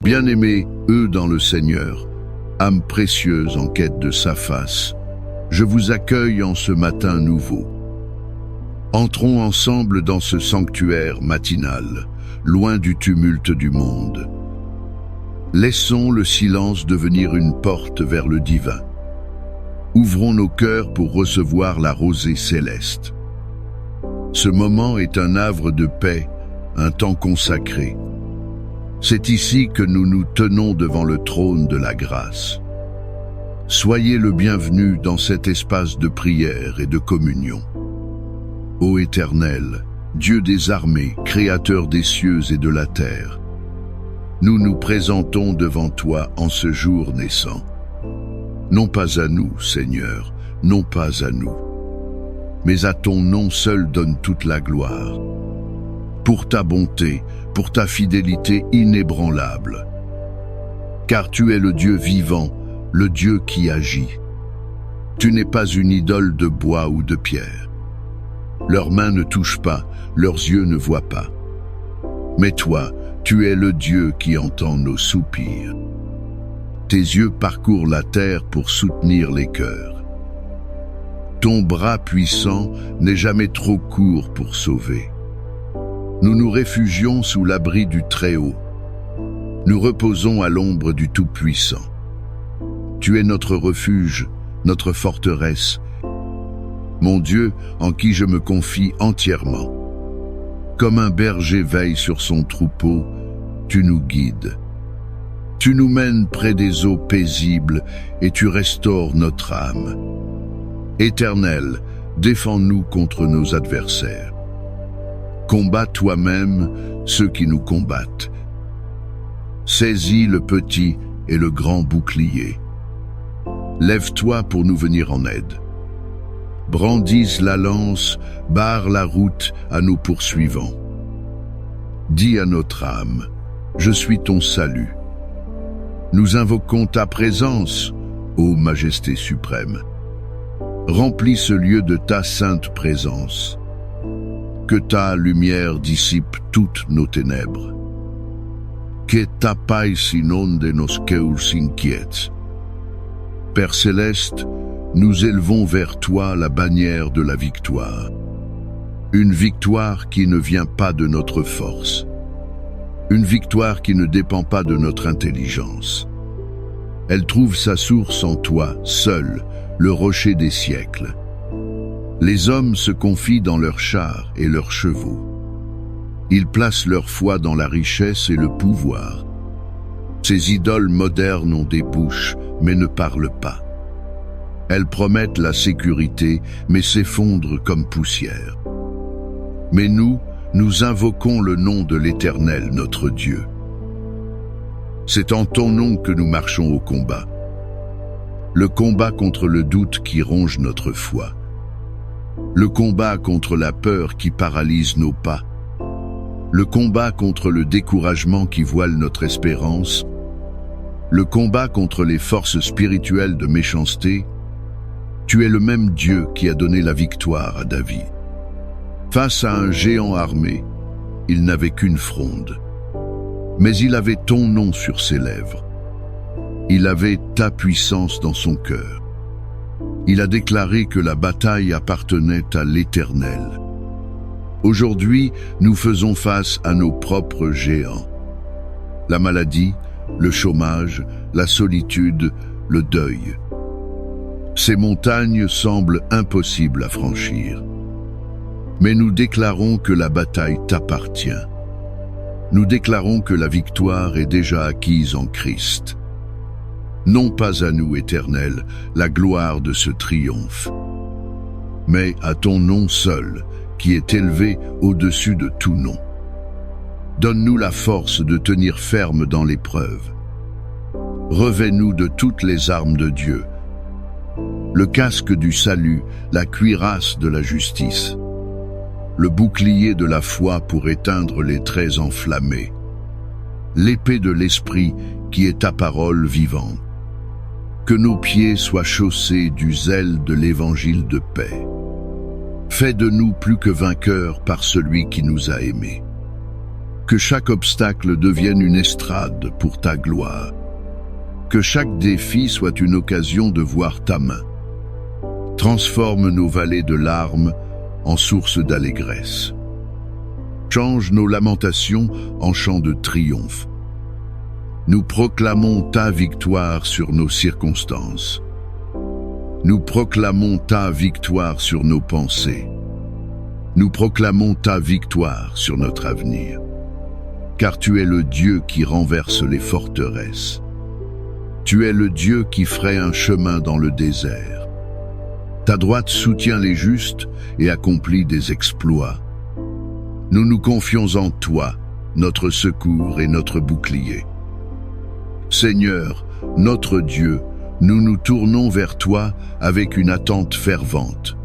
Bien-aimés, eux dans le Seigneur, âme précieuse en quête de sa face, je vous accueille en ce matin nouveau. Entrons ensemble dans ce sanctuaire matinal, loin du tumulte du monde. Laissons le silence devenir une porte vers le divin. Ouvrons nos cœurs pour recevoir la rosée céleste. Ce moment est un havre de paix, un temps consacré. C'est ici que nous nous tenons devant le trône de la grâce. Soyez le bienvenu dans cet espace de prière et de communion. Ô Éternel, Dieu des armées, Créateur des cieux et de la terre, nous nous présentons devant toi en ce jour naissant. Non pas à nous, Seigneur, non pas à nous, mais à ton nom seul donne toute la gloire. Pour ta bonté, pour ta fidélité inébranlable. Car tu es le Dieu vivant, le Dieu qui agit. Tu n'es pas une idole de bois ou de pierre. Leurs mains ne touchent pas, leurs yeux ne voient pas. Mais toi, tu es le Dieu qui entend nos soupirs. Tes yeux parcourent la terre pour soutenir les cœurs. Ton bras puissant n'est jamais trop court pour sauver. Nous nous réfugions sous l'abri du Très-Haut. Nous reposons à l'ombre du Tout-Puissant. Tu es notre refuge, notre forteresse, mon Dieu en qui je me confie entièrement. Comme un berger veille sur son troupeau, tu nous guides. Tu nous mènes près des eaux paisibles et tu restaures notre âme. Éternel, défends-nous contre nos adversaires. Combat toi-même ceux qui nous combattent. Saisis le petit et le grand bouclier. Lève-toi pour nous venir en aide. Brandisse la lance, barre la route à nos poursuivants. Dis à notre âme, je suis ton salut. Nous invoquons ta présence, ô Majesté suprême. Remplis ce lieu de ta sainte présence. Que ta lumière dissipe toutes nos ténèbres. Que ta paix inonde nos cœurs inquiets. Père céleste, nous élevons vers toi la bannière de la victoire. Une victoire qui ne vient pas de notre force. Une victoire qui ne dépend pas de notre intelligence. Elle trouve sa source en toi, seul, le rocher des siècles. Les hommes se confient dans leurs chars et leurs chevaux. Ils placent leur foi dans la richesse et le pouvoir. Ces idoles modernes ont des bouches, mais ne parlent pas. Elles promettent la sécurité, mais s'effondrent comme poussière. Mais nous invoquons le nom de l'Éternel, notre Dieu. C'est en ton nom que nous marchons au combat. Le combat contre le doute qui ronge notre foi. Le combat contre la peur qui paralyse nos pas. Le combat contre le découragement qui voile notre espérance. Le combat contre les forces spirituelles de méchanceté. Tu es le même Dieu qui a donné la victoire à David. Face à un géant armé, il n'avait qu'une fronde. Mais il avait ton nom sur ses lèvres. Il avait ta puissance dans son cœur. Il a déclaré que la bataille appartenait à l'Éternel. Aujourd'hui, nous faisons face à nos propres géants. La maladie, le chômage, la solitude, le deuil. Ces montagnes semblent impossibles à franchir. Mais nous déclarons que la bataille t'appartient. Nous déclarons que la victoire est déjà acquise en Christ. Non pas à nous, Éternel, la gloire de ce triomphe, mais à ton nom seul, qui est élevé au-dessus de tout nom. Donne-nous la force de tenir ferme dans l'épreuve. Revêt-nous de toutes les armes de Dieu, le casque du salut, la cuirasse de la justice, le bouclier de la foi pour éteindre les traits enflammés, l'épée de l'esprit qui est ta parole vivante. Que nos pieds soient chaussés du zèle de l'évangile de paix. Fais de nous plus que vainqueurs par celui qui nous a aimés. Que chaque obstacle devienne une estrade pour ta gloire. Que chaque défi soit une occasion de voir ta main. Transforme nos vallées de larmes en sources d'allégresse. Change nos lamentations en chants de triomphe. Nous proclamons ta victoire sur nos circonstances. Nous proclamons ta victoire sur nos pensées. Nous proclamons ta victoire sur notre avenir. Car tu es le Dieu qui renverse les forteresses. Tu es le Dieu qui fraye un chemin dans le désert. Ta droite soutient les justes et accomplit des exploits. Nous nous confions en toi, notre secours et notre bouclier. Seigneur, notre Dieu, nous nous tournons vers toi avec une attente fervente.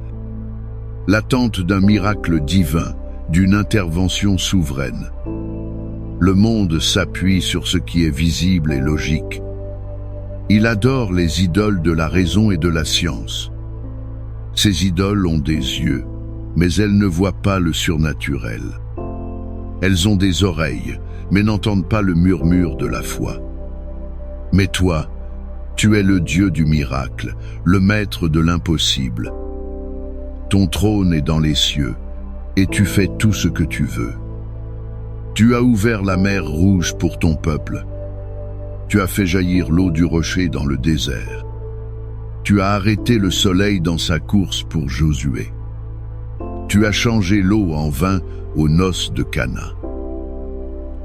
L'attente d'un miracle divin, d'une intervention souveraine. Le monde s'appuie sur ce qui est visible et logique. Il adore les idoles de la raison et de la science. Ces idoles ont des yeux, mais elles ne voient pas le surnaturel. Elles ont des oreilles, mais n'entendent pas le murmure de la foi. Mais toi, tu es le Dieu du miracle, le maître de l'impossible. Ton trône est dans les cieux, et tu fais tout ce que tu veux. Tu as ouvert la mer Rouge pour ton peuple. Tu as fait jaillir l'eau du rocher dans le désert. Tu as arrêté le soleil dans sa course pour Josué. Tu as changé l'eau en vin aux noces de Cana.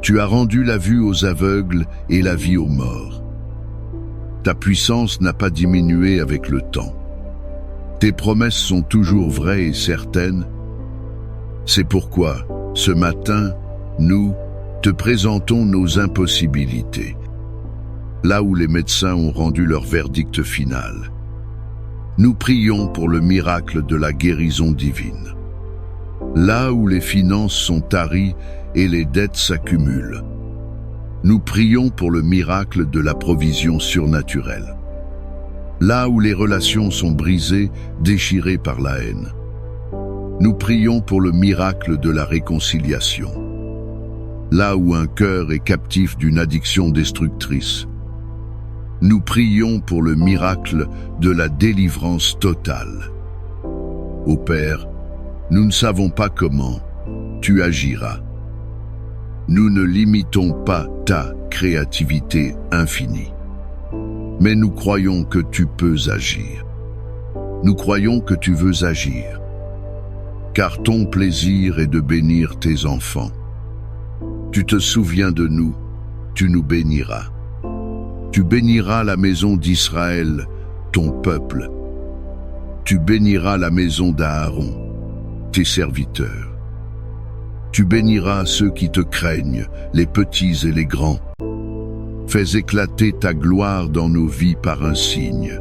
Tu as rendu la vue aux aveugles et la vie aux morts. Ta puissance n'a pas diminué avec le temps. Tes promesses sont toujours vraies et certaines. C'est pourquoi, ce matin, nous te présentons nos impossibilités, là où les médecins ont rendu leur verdict final. Nous prions pour le miracle de la guérison divine. Là où les finances sont taries et les dettes s'accumulent, nous prions pour le miracle de la provision surnaturelle. Là où les relations sont brisées, déchirées par la haine, nous prions pour le miracle de la réconciliation. Là où un cœur est captif d'une addiction destructrice, nous prions pour le miracle de la délivrance totale. Ô Père, nous ne savons pas comment tu agiras. Nous ne limitons pas ta créativité infinie, mais nous croyons que tu peux agir. Nous croyons que tu veux agir, car ton plaisir est de bénir tes enfants. Tu te souviens de nous, tu nous béniras. Tu béniras la maison d'Israël, ton peuple. Tu béniras la maison d'Aaron, tes serviteurs. Tu béniras ceux qui te craignent, les petits et les grands. Fais éclater ta gloire dans nos vies par un signe,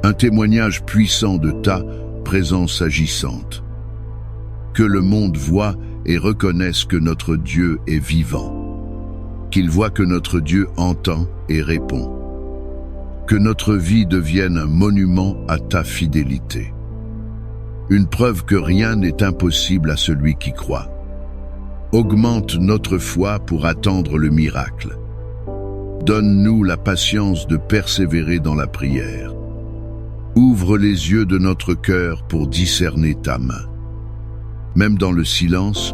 un témoignage puissant de ta présence agissante. Que le monde voie et reconnaisse que notre Dieu est vivant. Qu'il voit que notre Dieu entend et répond. Que notre vie devienne un monument à ta fidélité. Une preuve que rien n'est impossible à celui qui croit. Augmente notre foi pour attendre le miracle. Donne-nous la patience de persévérer dans la prière. Ouvre les yeux de notre cœur pour discerner ta main. Même dans le silence,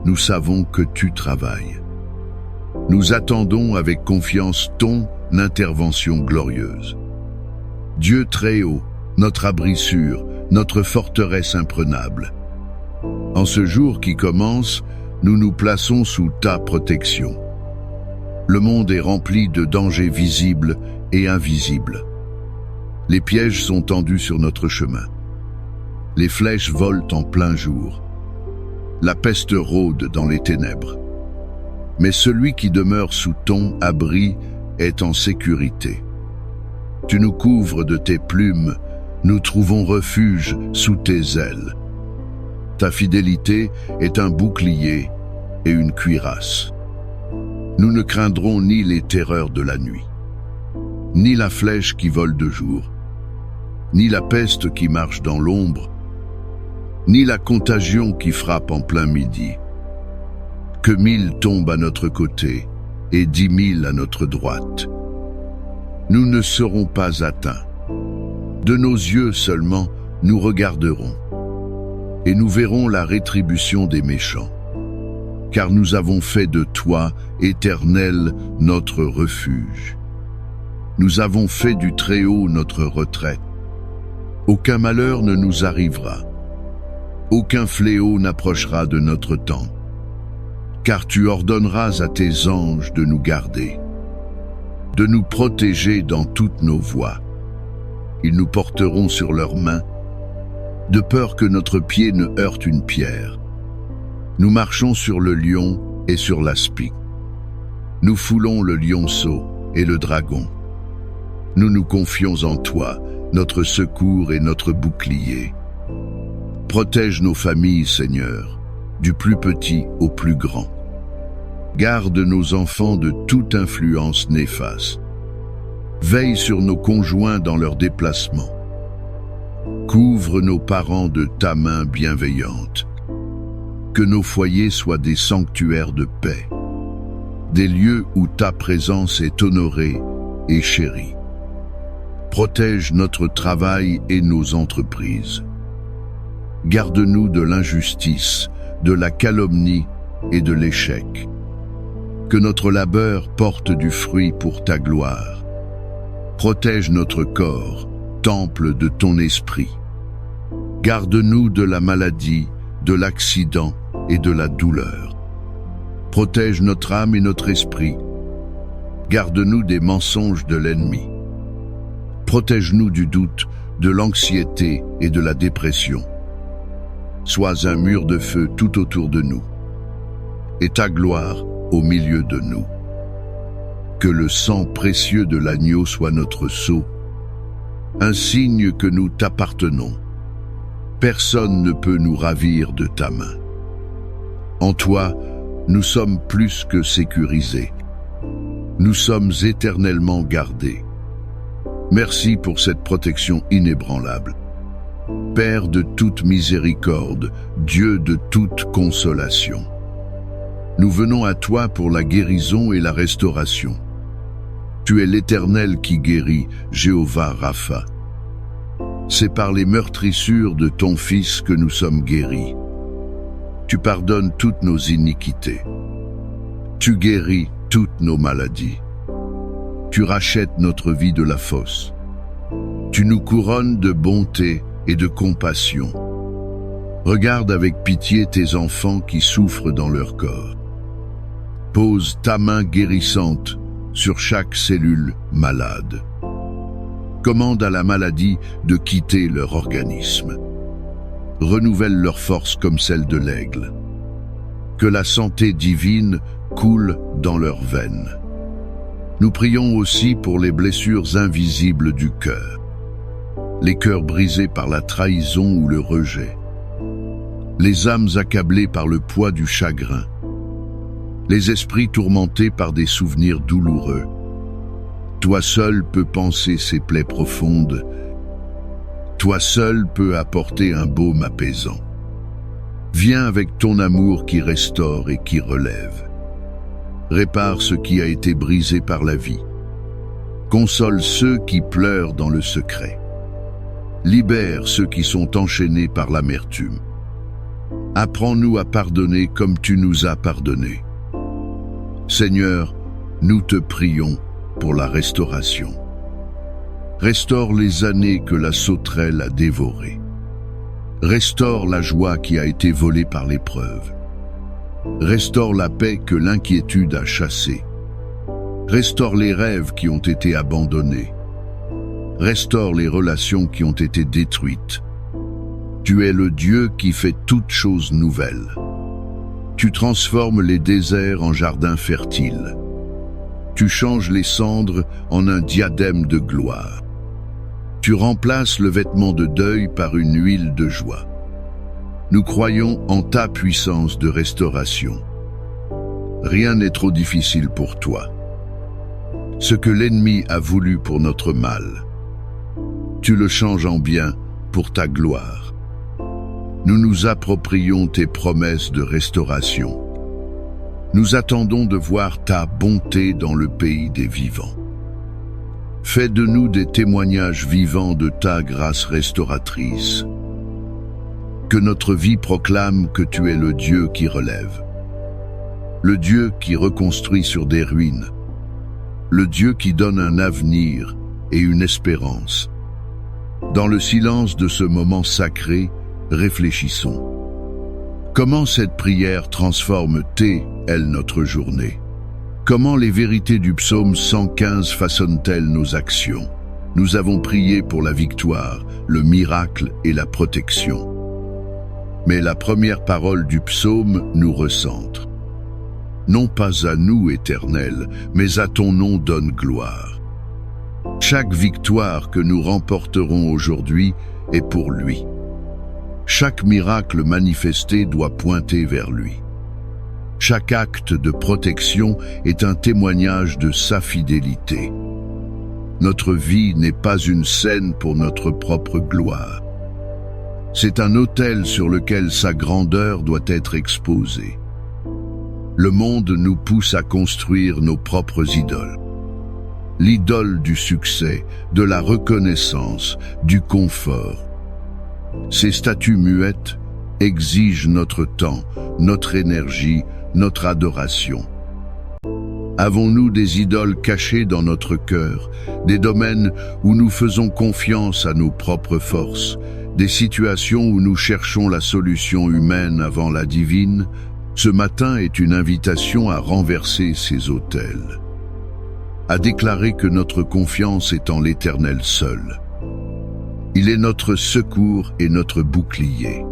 nous savons que tu travailles. Nous attendons avec confiance ton intervention glorieuse. Dieu très haut, notre abri sûr, notre forteresse imprenable. En ce jour qui commence, nous nous plaçons sous ta protection. Le monde est rempli de dangers visibles et invisibles. Les pièges sont tendus sur notre chemin. Les flèches volent en plein jour. La peste rôde dans les ténèbres. Mais celui qui demeure sous ton abri est en sécurité. Tu nous couvres de tes plumes, nous trouvons refuge sous tes ailes. Ta fidélité est un bouclier et une cuirasse. Nous ne craindrons ni les terreurs de la nuit, ni la flèche qui vole de jour, ni la peste qui marche dans l'ombre, ni la contagion qui frappe en plein midi. Que 1000 tombent à notre côté et 10 000 à notre droite, nous ne serons pas atteints. De nos yeux seulement, nous regarderons, et nous verrons la rétribution des méchants. Car nous avons fait de toi, Éternel, notre refuge. Nous avons fait du Très-Haut notre retraite. Aucun malheur ne nous arrivera. Aucun fléau n'approchera de notre tente. Car tu ordonneras à tes anges de nous garder, de nous protéger dans toutes nos voies. Ils nous porteront sur leurs mains, de peur que notre pied ne heurte une pierre. Nous marchons sur le lion et sur l'aspic. Nous foulons le lionceau et le dragon. Nous nous confions en toi, notre secours et notre bouclier. Protège nos familles, Seigneur, du plus petit au plus grand. Garde nos enfants de toute influence néfaste. Veille sur nos conjoints dans leurs déplacements. Couvre nos parents de ta main bienveillante. Que nos foyers soient des sanctuaires de paix, des lieux où ta présence est honorée et chérie. Protège notre travail et nos entreprises. Garde-nous de l'injustice, de la calomnie et de l'échec. Que notre labeur porte du fruit pour ta gloire. Protège notre corps, temple de ton esprit. Garde-nous de la maladie, de l'accident et de la douleur. Protège notre âme et notre esprit. Garde-nous des mensonges de l'ennemi. Protège-nous du doute, de l'anxiété et de la dépression. Sois un mur de feu tout autour de nous, et ta gloire au milieu de nous. Que le sang précieux de l'agneau soit notre sceau, un signe que nous t'appartenons. Personne ne peut nous ravir de ta main. En toi, nous sommes plus que sécurisés. Nous sommes éternellement gardés. Merci pour cette protection inébranlable. Père de toute miséricorde, Dieu de toute consolation. Nous venons à toi pour la guérison et la restauration. Tu es l'Éternel qui guérit, Jéhovah Rapha. C'est par les meurtrissures de ton Fils que nous sommes guéris. Tu pardonnes toutes nos iniquités. Tu guéris toutes nos maladies. Tu rachètes notre vie de la fosse. Tu nous couronnes de bonté et de compassion. Regarde avec pitié tes enfants qui souffrent dans leur corps. Pose ta main guérissante sur chaque cellule malade. Commande à la maladie de quitter leur organisme. Renouvelle leur force comme celle de l'aigle. Que la santé divine coule dans leurs veines. Nous prions aussi pour les blessures invisibles du cœur. Les cœurs brisés par la trahison ou le rejet. Les âmes accablées par le poids du chagrin. Les esprits tourmentés par des souvenirs douloureux. Toi seul peux panser ces plaies profondes. Toi seul peux apporter un baume apaisant. Viens avec ton amour qui restaure et qui relève. Répare ce qui a été brisé par la vie. Console ceux qui pleurent dans le secret. Libère ceux qui sont enchaînés par l'amertume. Apprends-nous à pardonner comme tu nous as pardonné. Seigneur, nous te prions pour la restauration. Restaure les années que la sauterelle a dévorées. Restaure la joie qui a été volée par l'épreuve. Restaure la paix que l'inquiétude a chassée. Restaure les rêves qui ont été abandonnés. Restaure les relations qui ont été détruites. Tu es le Dieu qui fait toutes choses nouvelles. Tu transformes les déserts en jardins fertiles. Tu changes les cendres en un diadème de gloire. Tu remplaces le vêtement de deuil par une huile de joie. Nous croyons en ta puissance de restauration. Rien n'est trop difficile pour toi. Ce que l'ennemi a voulu pour notre mal, tu le changes en bien pour ta gloire. Nous nous approprions tes promesses de restauration. Nous attendons de voir ta bonté dans le pays des vivants. Fais de nous des témoignages vivants de ta grâce restauratrice. Que notre vie proclame que tu es le Dieu qui relève, le Dieu qui reconstruit sur des ruines, le Dieu qui donne un avenir et une espérance. Dans le silence de ce moment sacré, réfléchissons. Comment cette prière transforme-t-elle notre journée? Comment les vérités du psaume 115 façonnent-elles nos actions? Nous avons prié pour la victoire, le miracle et la protection. Mais la première parole du psaume nous recentre. Non pas à nous, Éternel, mais à ton nom donne gloire. Chaque victoire que nous remporterons aujourd'hui est pour lui. Chaque miracle manifesté doit pointer vers lui. Chaque acte de protection est un témoignage de sa fidélité. Notre vie n'est pas une scène pour notre propre gloire. C'est un autel sur lequel sa grandeur doit être exposée. Le monde nous pousse à construire nos propres idoles. L'idole du succès, de la reconnaissance, du confort. Ces statues muettes exigent notre temps, notre énergie, notre adoration. Avons-nous des idoles cachées dans notre cœur, des domaines où nous faisons confiance à nos propres forces, des situations où nous cherchons la solution humaine avant la divine? Ce matin est une invitation à renverser ces autels, à déclarer que notre confiance est en l'Éternel seul. Il est notre secours et notre bouclier.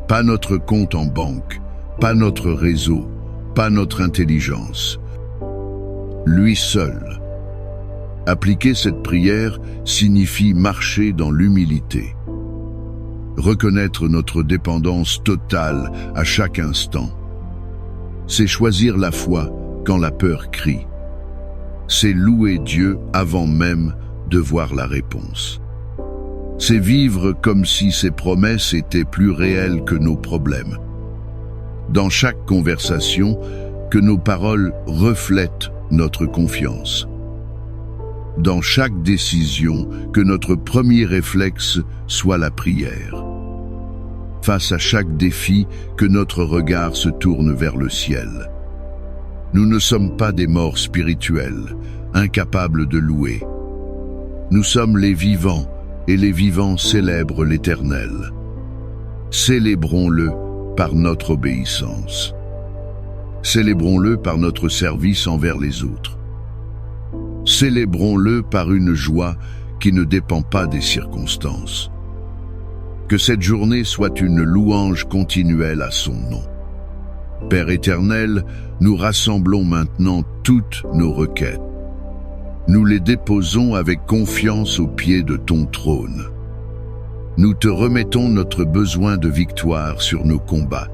Pas notre compte en banque, pas notre réseau, pas notre intelligence. Lui seul. Appliquer cette prière signifie marcher dans l'humilité. Reconnaître notre dépendance totale à chaque instant. C'est choisir la foi quand la peur crie. C'est louer Dieu avant même de voir la réponse. C'est vivre comme si ses promesses étaient plus réelles que nos problèmes. Dans chaque conversation, que nos paroles reflètent notre confiance. Dans chaque décision, que notre premier réflexe soit la prière. Face à chaque défi, que notre regard se tourne vers le ciel. Nous ne sommes pas des morts spirituels, incapables de louer. Nous sommes les vivants, et les vivants célèbrent l'Éternel. Célébrons-le par notre obéissance. Célébrons-le par notre service envers les autres. Célébrons-le par une joie qui ne dépend pas des circonstances. Que cette journée soit une louange continuelle à son nom. Père éternel, nous rassemblons maintenant toutes nos requêtes. Nous les déposons avec confiance aux pieds de ton trône. Nous te remettons notre besoin de victoire sur nos combats.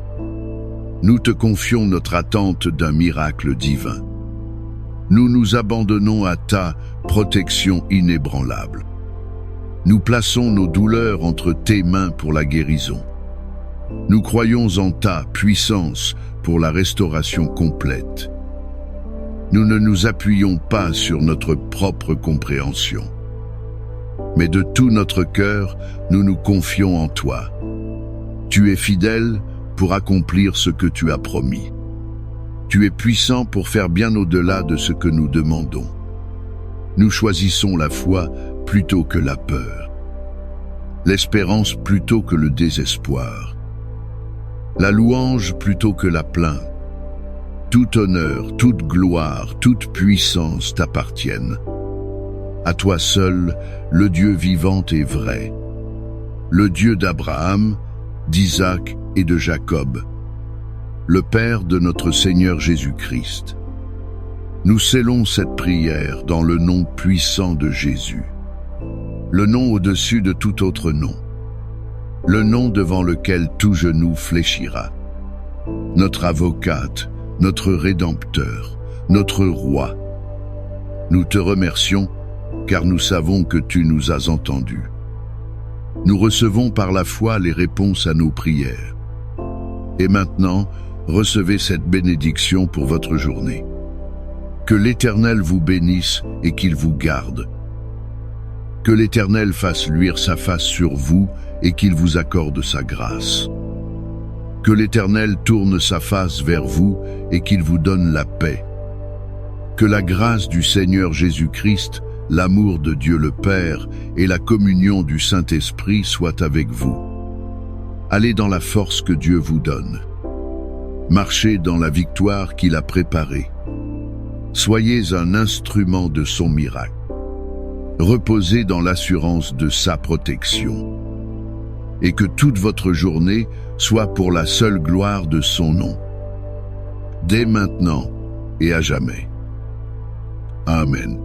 Nous te confions notre attente d'un miracle divin. Nous nous abandonnons à ta protection inébranlable. Nous plaçons nos douleurs entre tes mains pour la guérison. Nous croyons en ta puissance pour la restauration complète. Nous ne nous appuyons pas sur notre propre compréhension. Mais de tout notre cœur, nous nous confions en toi. Tu es fidèle pour accomplir ce que tu as promis. Tu es puissant pour faire bien au-delà de ce que nous demandons. Nous choisissons la foi plutôt que la peur, l'espérance plutôt que le désespoir, la louange plutôt que la plainte. Tout honneur, toute gloire, toute puissance t'appartiennent. À toi seul, le Dieu vivant et vrai, le Dieu d'Abraham, d'Isaac et de Jacob, le Père de notre Seigneur Jésus-Christ. Nous scellons cette prière dans le nom puissant de Jésus, le nom au-dessus de tout autre nom, le nom devant lequel tout genou fléchira, notre avocate, notre Rédempteur, notre Roi. Nous te remercions, car nous savons que tu nous as entendus. Nous recevons par la foi les réponses à nos prières. Et maintenant, recevez cette bénédiction pour votre journée. Que l'Éternel vous bénisse et qu'il vous garde. Que l'Éternel fasse luire sa face sur vous et qu'il vous accorde sa grâce. Que l'Éternel tourne sa face vers vous et qu'il vous donne la paix. Que la grâce du Seigneur Jésus-Christ, l'amour de Dieu le Père et la communion du Saint-Esprit soient avec vous. Allez dans la force que Dieu vous donne. Marchez dans la victoire qu'il a préparée. Soyez un instrument de son miracle. Reposez dans l'assurance de sa protection. Et que toute votre journée soit pour la seule gloire de son nom. Dès maintenant et à jamais. Amen.